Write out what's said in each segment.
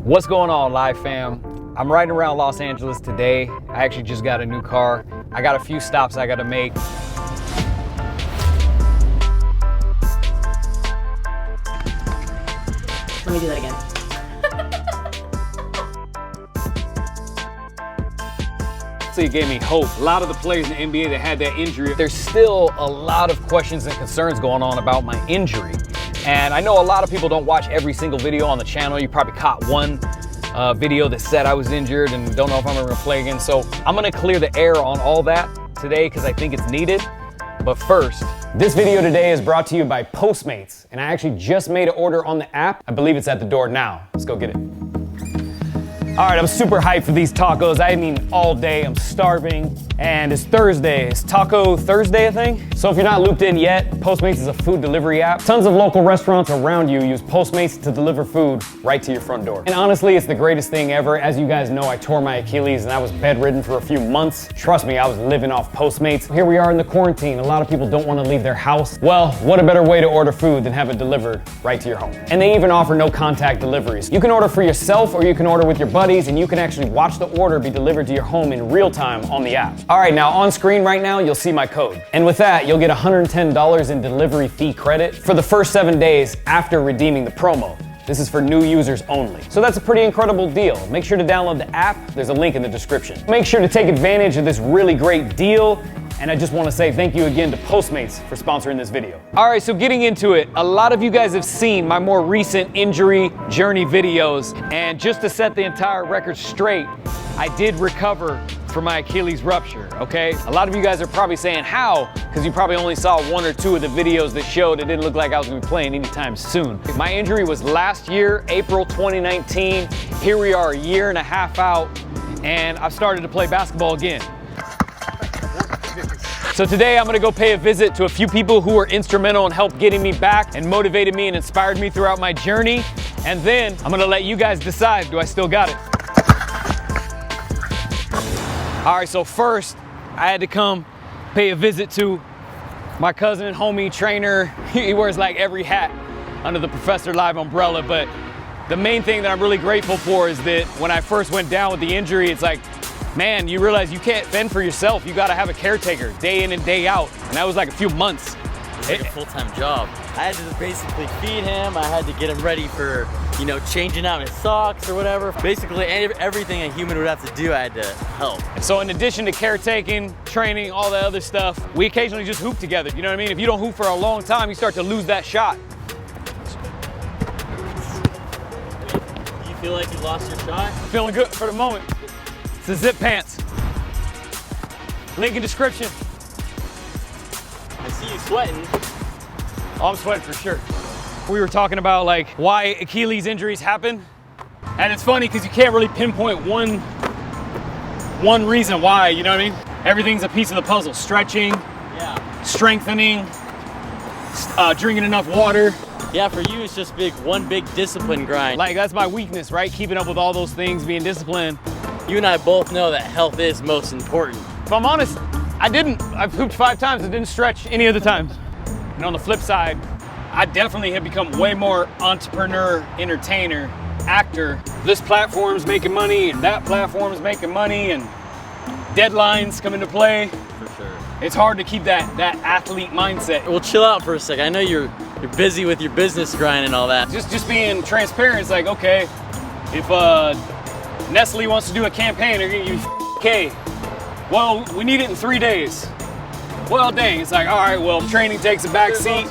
What's going on, Live fam? I'm riding around Los Angeles today. I actually just got a new car. I got a few stops I gotta make. Let me do that again. So it gave me hope. A lot of the players in the NBA that had that injury, there's still a lot of questions and concerns going on about my injury. And I know a lot of people don't watch every single video on the channel. You probably caught one video that said I was injured and don't know if I'm ever gonna play again. So I'm gonna clear the air on all that today because I think it's needed. But first, this video today is brought to you by Postmates. And I actually just made an order on the app. I believe it's at the door now. Let's go get it. All right, I'm super hyped for these tacos. I mean, all day, I'm starving. And it's Thursday, it's Taco Thursday, I think. So if you're not looped in yet, Postmates is a food delivery app. Tons of local restaurants around you use Postmates to deliver food right to your front door. And honestly, it's the greatest thing ever. As you guys know, I tore my Achilles and I was bedridden for a few months. Trust me, I was living off Postmates. Here we are in the quarantine. A lot of people don't want to leave their house. Well, what a better way to order food than have it delivered right to your home. And they even offer no contact deliveries. You can order for yourself or you can order with your buddies, and you can actually watch the order be delivered to your home in real time on the app. All right, now on screen right now, you'll see my code. And with that, you'll get $110 in delivery fee credit for the first 7 days after redeeming the promo. This is for new users only. So that's a pretty incredible deal. Make sure to download the app. There's a link in the description. Make sure to take advantage of this really great deal. And I just want to say thank you again to Postmates for sponsoring this video. All right, so getting into it, a lot of you guys have seen my more recent injury journey videos. And just to set the entire record straight, I did recover from my Achilles rupture, okay? A lot of you guys are probably saying, how? Because you probably only saw 1 or 2 of the videos that showed it didn't look like I was gonna be playing anytime soon. My injury was last year, April 2019. Here we are a year and a half out, and I've started to play basketball again. So today I'm gonna go pay a visit to a few people who were instrumental in help getting me back and motivated me and inspired me throughout my journey. And then I'm gonna let you guys decide, do I still got it? All right, so first I had to come pay a visit to my cousin and homie trainer. He wears like every hat under the Professor Live umbrella, but the main thing that I'm really grateful for is that when I first went down with the injury, it's like, man, you realize you can't fend for yourself. You gotta have a caretaker day in and day out. And that was like a few months. It's like a full-time job. I had to basically feed him. I had to get him ready for, you know, changing out his socks or whatever. Basically everything a human would have to do, I had to help. So in addition to caretaking, training, all that other stuff, we occasionally just hoop together. You know what I mean? If you don't hoop for a long time, you start to lose that shot. Do you feel like you lost your shot? Feeling good for the moment. It's the zip pants. Link in description. I see you sweating. Oh, I'm sweating for sure. We were talking about like why Achilles injuries happen. And it's funny because you can't really pinpoint one reason why, you know what I mean? Everything's a piece of the puzzle. Stretching, strengthening, drinking enough water. Yeah, for you, it's just one big discipline grind. Like that's my weakness, right? Keeping up with all those things, being disciplined. You and I both know that health is most important. If I'm honest, I've hooped 5 times, I didn't stretch any of the times. And on the flip side, I definitely have become way more entrepreneur, entertainer, actor. This platform's making money and that platform's making money and deadlines come into play. For sure. It's hard to keep that athlete mindset. Well, chill out for a sec. I know you're busy with your business grind and all that. Just being transparent, it's like, okay, if Nestle wants to do a campaign, they're gonna use K. Well, we need it in 3 days. Well, dang, it's like, all right, well, training takes a back seat.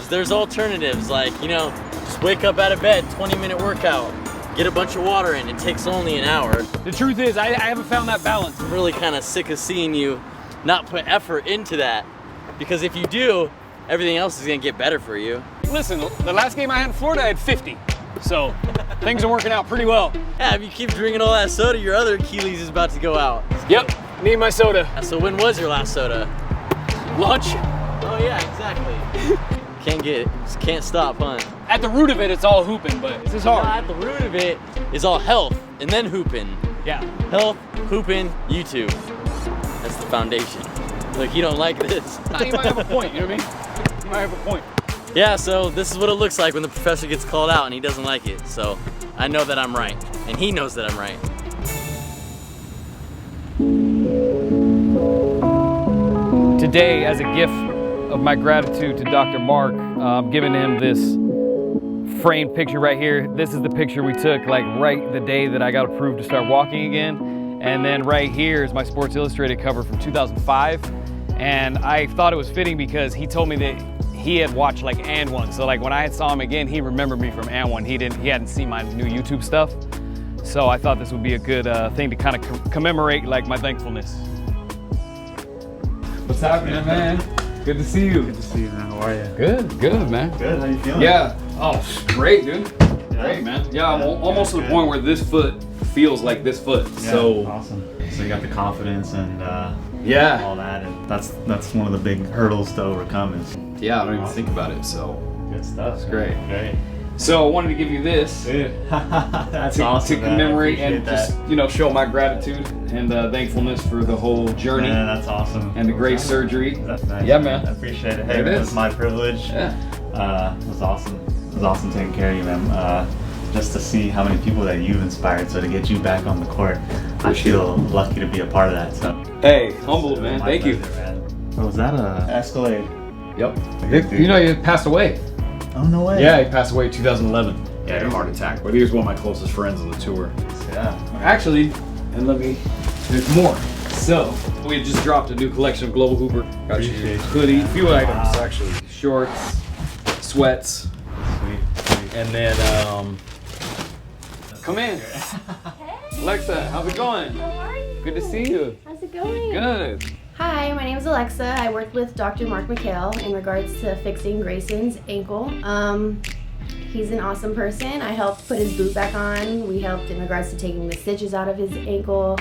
There's alternatives, like, you know, just wake up out of bed, 20-minute workout, get a bunch of water in, it takes only an hour. The truth is, I haven't found that balance. I'm really kind of sick of seeing you not put effort into that, because if you do, everything else is gonna get better for you. Listen, the last game I had in Florida, I had 50. So things are working out pretty well. Yeah, if you keep drinking all that soda, your other Achilles is about to go out. Yep, need my soda. So when was your last soda? Lunch. Oh yeah, exactly. Can't stop, huh? At the root of it, it's all hooping, but it's just hard. No, at the root of it is all health, and then hooping. Yeah. Health, hooping, YouTube. That's the foundation. Look, you don't like this. Nah, you might have a point, you know what I mean? You might have a point. Yeah, so this is what it looks like when the professor gets called out and he doesn't like it. So I know that I'm right. and he knows that I'm right. Today, as a gift of my gratitude to Dr. Mark, I'm giving him this framed picture right here. This is the picture we took like right the day that I got approved to start walking again. And then right here is my Sports Illustrated cover from 2005. And I thought it was fitting because he told me that he had watched like And One. So like when I saw him again, he remembered me from And One. He hadn't seen my new YouTube stuff. So I thought this would be a good thing to kind of commemorate like my thankfulness. What's happening, man? Good to see you. Good to see you, man. How are you? Good, man. Good. How you feeling? Yeah. Oh, great, dude. Yeah. Great, man. Yeah, I'm almost to the point where this foot feels like this foot. Yeah, so awesome. So you got the confidence and yeah, all that, and that's one of the big hurdles to overcome. Is yeah. I don't even think about it. So good stuff. it's great. Great. So I wanted to give you this. Dude, that's to, awesome. to commemorate man. I and appreciate just show my gratitude and thankfulness for the whole journey. Man, that's awesome. And the great surgery. That's nice. Yeah, man. I appreciate it. There Hey, it man, is. it's my privilege. Yeah. It was awesome. It was awesome taking care of you, man. Just to see how many people that you've inspired, so to get you back on the court, I feel lucky to be a part of that. So. Hey, humbled, man. My Thank you. pleasure, man. Oh, was that a Escalade? Yep. Dude. You know, he passed away. Oh, no way. Yeah, he passed away in 2011. Yeah, he had a heart attack. But he was one of my closest friends on the tour. Yeah. Actually, and there's more. So, we had just dropped a new collection of Global Hooper. Got you a hoodie, a few items actually. Shorts, sweats, Sweet. and then, come in. Hey, Alexa, how's it going? how are you? Good to see you. How's it going? Good. Hi, my name is Alexa. I work with Dr. Mark Mikael in regards to fixing Grayson's ankle. He's an awesome person. I helped put his boot back on. We helped in regards to taking the stitches out of his ankle,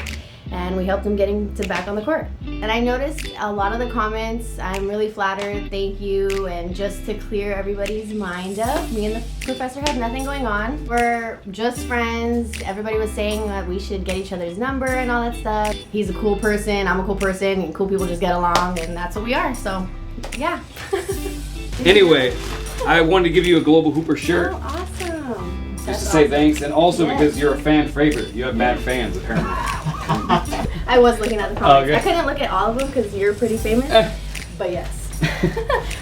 and we helped him getting back on the court. And I noticed a lot of the comments, I'm really flattered, thank you, and just to clear everybody's mind up, me and the professor have nothing going on. We're just friends. Everybody was saying that we should get each other's number and all that stuff. He's a cool person, I'm a cool person, and cool people just get along, and that's what we are, so yeah. Anyway, I wanted to give you a Global Hooper shirt. Oh, awesome. Just to say thanks, and also because you're a fan favorite. You have mad fans, apparently. I was looking at the comments. Okay. I couldn't look at all of them because you're pretty famous, but yes.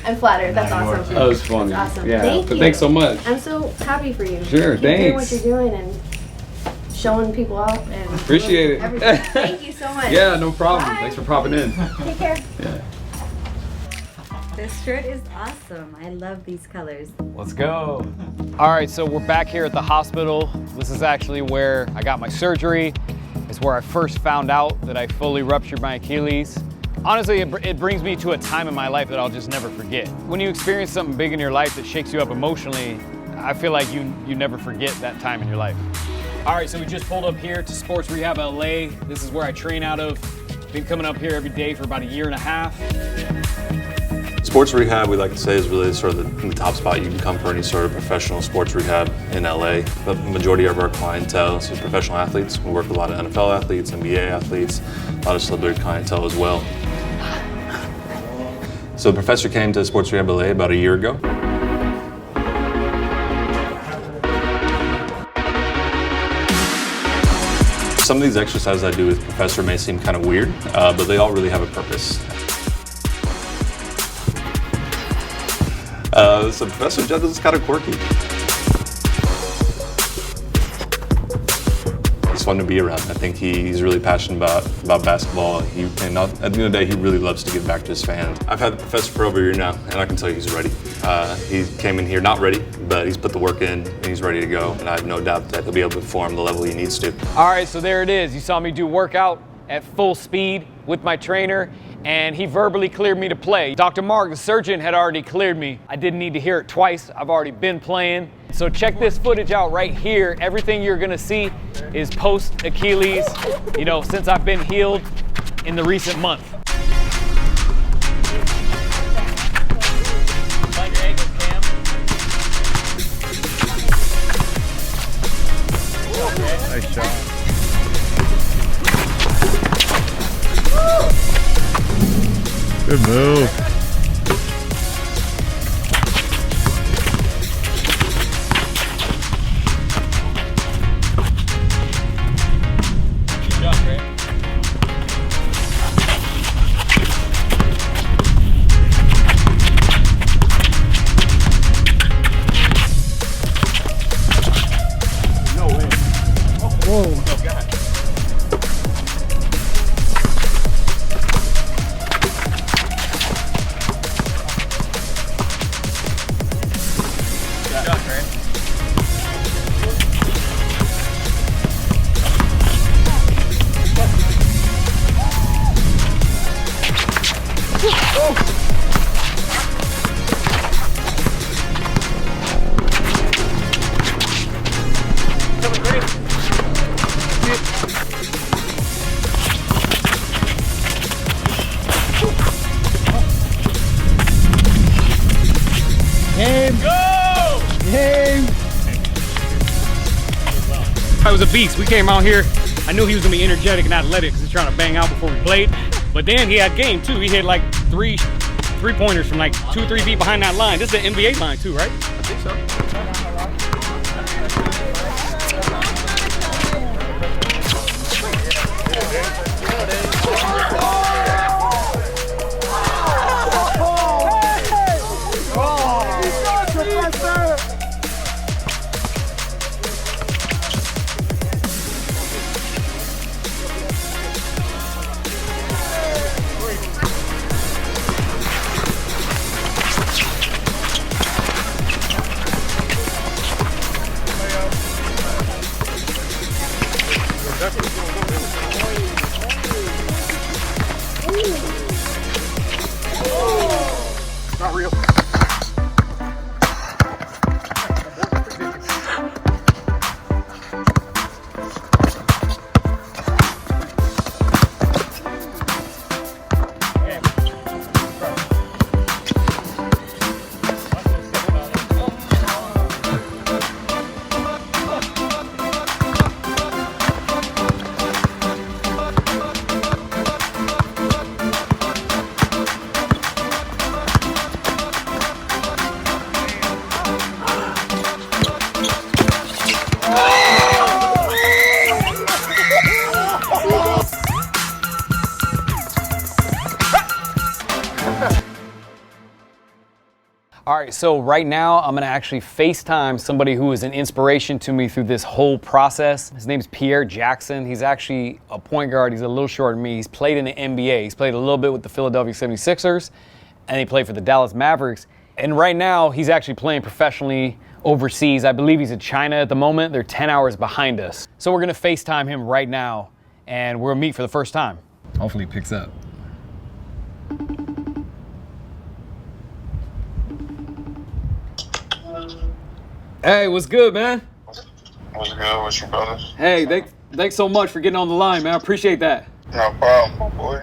I'm flattered. That's awesome. That was funny. That's awesome. Yeah, Thank but you. thanks so much. I'm so happy for you. Sure, Keep doing what thanks. you're doing and showing people out. And Appreciate it. everything. Thank you so much. Yeah, no problem. Bye. Thanks for popping in. Take care. Yeah. This shirt is awesome. I love these colors. Let's go. All right, so we're back here at the hospital. This is actually where I got my surgery. It's where I first found out that I fully ruptured my Achilles. Honestly, it brings me to a time in my life that I'll just never forget. When you experience something big in your life that shakes you up emotionally, I feel like you never forget that time in your life. All right, so we just pulled up here to Sports Rehab LA. This is where I train out of. Been coming up here every day for about a year and a half. Sports rehab, we like to say, is really sort of the top spot you can come for any sort of professional sports rehab in LA. But the majority of our clientele is professional athletes. We work with a lot of NFL athletes, NBA athletes, a lot of celebrity clientele as well. So the professor came to Sports Rehab LA about a year ago. Some of these exercises I do with the professor may seem kind of weird, but they all really have a purpose. So Professor Judd is kind of quirky. He's fun to be around. I think he's really passionate about basketball. At the end of the day, he really loves to give back to his fans. I've had the professor for over a year now, and I can tell you he's ready. He came in here not ready, but he's put the work in, and he's ready to go. And I have no doubt that he'll be able to perform the level he needs to. All right, so there it is. You saw me do workout at full speed with my trainer, and he verbally cleared me to play. Dr. Mark, the surgeon, had already cleared me. I didn't need to hear it twice. I've already been playing. So check this footage out right here. Everything you're gonna see is post Achilles, since I've been healed in the recent month. Nice shot. Good move. Oh, God. Good job, Trey. Game. Go! Game. I was a beast. We came out here. I knew he was gonna be energetic and athletic because he's trying to bang out before we played. But then he had game too. He hit like three-pointers from like 2-3 feet behind that line. This is the NBA line too, right? I think so. Not real. All right, so right now I'm gonna actually FaceTime somebody who is an inspiration to me through this whole process. His name is Pierre Jackson. He's actually a point guard. He's a little shorter than me. He's played in the NBA. He's played a little bit with the Philadelphia 76ers, and he played for the Dallas Mavericks. And right now he's actually playing professionally overseas. I believe he's in China at the moment. They're 10 hours behind us. So we're gonna FaceTime him right now, and we'll meet for the first time. Hopefully he picks up. Hey, what's good, man? What's good with you, brother? Hey, thanks so much for getting on the line, man. I appreciate that. No problem, my boy.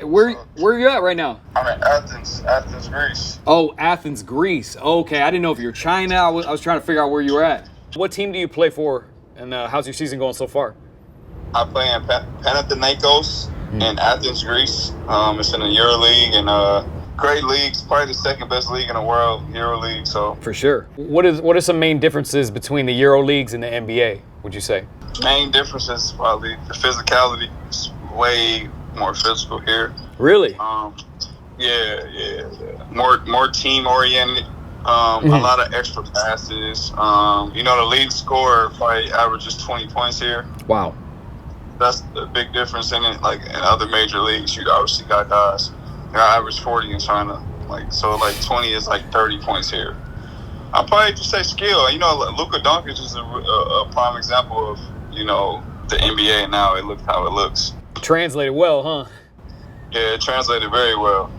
Where are you at right now? I'm in Athens, Greece. Oh, Athens, Greece. Okay, I didn't know if you're China. I was trying to figure out where you were at. What team do you play for, and how's your season going so far? I play in Panathinaikos in Athens, Greece. It's in the EuroLeague, and great league. It's probably the second best league in the world, EuroLeague. So for sure. What are some main differences between the EuroLeagues and the NBA? Would you say? Main differences probably the physicality. It's way more physical here. Really? Yeah. More team oriented. A lot of extra passes. The league score probably averages 20 points here. Wow. That's the big difference in it. Like in other major leagues, you obviously got guys. I average 40 in China. 20 is like 30 points here. I'll probably just say skill. Luka Doncic is a prime example of, the NBA now. How it looks. Translated well, huh? Yeah, it translated very well.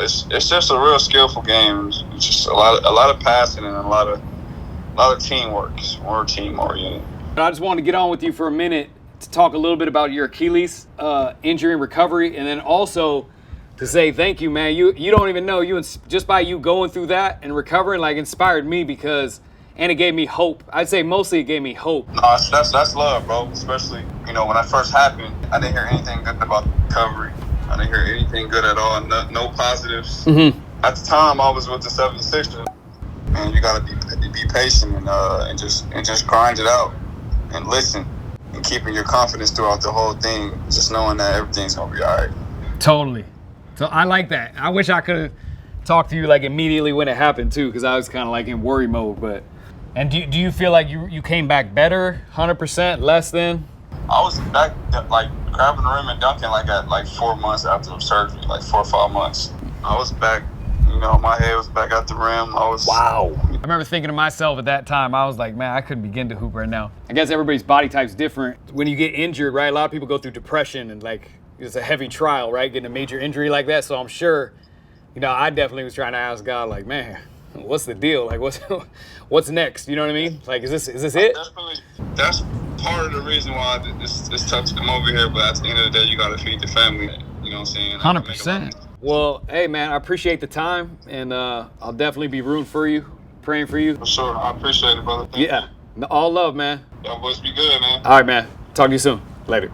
It's just a real skillful game. It's just a lot of passing and a lot of teamwork. It's more team oriented. I just wanted to get on with you for a minute to talk a little bit about your Achilles injury and recovery, and then also to say thank you, man. You don't even know, just by you going through that and recovering, inspired me and it gave me hope. I'd say mostly it gave me hope. No, that's love, bro. Especially, when that first happened, I didn't hear anything good about the recovery. I didn't hear anything good at all. No positives. Mm-hmm. At the time, I was with the 76ers, and you gotta be patient and just grind it out and listen and keeping your confidence throughout the whole thing. Just knowing that everything's gonna be all right. Totally. So I like that. I wish I could have talked to you immediately when it happened too, because I was kind of in worry mode. And do you feel like you came back better, 100%, less than? I was back like grabbing the rim and dunking like at like 4 months after the surgery, like 4 or 5 months. I was back, you know, my head was back at the rim. Wow. I remember thinking to myself at that time, I was like, man, I couldn't begin to hoop right now. I guess everybody's body type's different. When you get injured, right, a lot of people go through depression and like, it's a heavy trial, right, getting a major injury like that. So I'm sure, you know, I definitely was trying to ask God, like, man, what's the deal? Like, what's next? You know what I mean? Like, is this it? That's part of the reason why it's tough to come over here, but at the end of the day, you gotta feed the family. You know what I'm saying? 100%. Well, hey, man, I appreciate the time, and I'll definitely be rooting for you, praying for you. For sure, I appreciate it, brother. Thank Yeah, all love, man. you. Y'all boys be good, man. All right, man. Talk to you soon. Later.